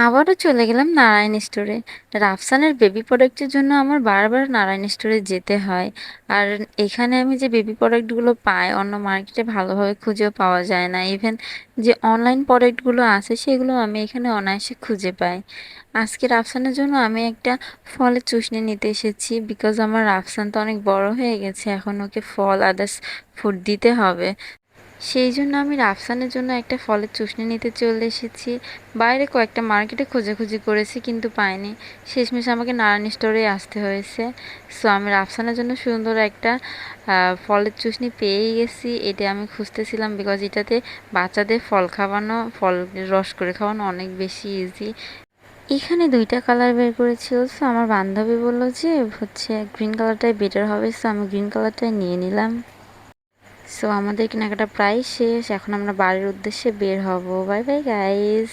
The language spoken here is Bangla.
আবারও চলে গেলাম নারায়ণ স্টোরে। রাফসানের বেবি প্রোডাক্টের জন্য আমার বারবার নারায়ণ স্টোরে যেতে হয়। আর এখানে আমি যে বেবি প্রোডাক্টগুলো পাই অন্য মার্কেটে ভালোভাবে খুঁজেও পাওয়া যায় না। ইভেন যে অনলাইন প্রোডাক্টগুলো আছে সেগুলো আমি এখানে অনায়াসে খুঁজে পাই। আজকে রাফসানের জন্য আমি একটা ফলের চুষনি নিতে এসেছি, বিকজ আমার রাফসান তো অনেক বড় হয়ে গেছে, এখন ওকে ফল আদার্স ফুড দিতে হবে। সেই জন্য আমি রাফসানের জন্য একটা ফলের চুষনি নিতে চলে এসেছি। বাইরে কয়েকটা মার্কেটে খোঁজাখুঁজি করেছি কিন্তু পাইনি। শেষমেশ আমাকে নারায়ণ স্টোরে আসতে হয়েছে। সো আমি রাফসানের জন্য সুন্দর একটা ফলের চুষনি পেয়েই গেছি। এটা আমি খুঁজতেছিলাম, বিকজ এটাতে বাচ্চাদের ফল খাওয়ানো, ফল রস করে খাওয়ানো অনেক বেশি ইজি। এখানে দুইটা কালার বের করেছিল। সো আমার বান্ধবী বলল যে হচ্ছে গ্রিন কালারটাই বেটার হবে, সো আমি গ্রিন কালারটাই নিয়ে নিলাম। সো আমাদের কেনাকাটা প্রায় শেষ, এখন আমরা বাড়ির উদ্দেশ্যে বের হব। Bye bye guys.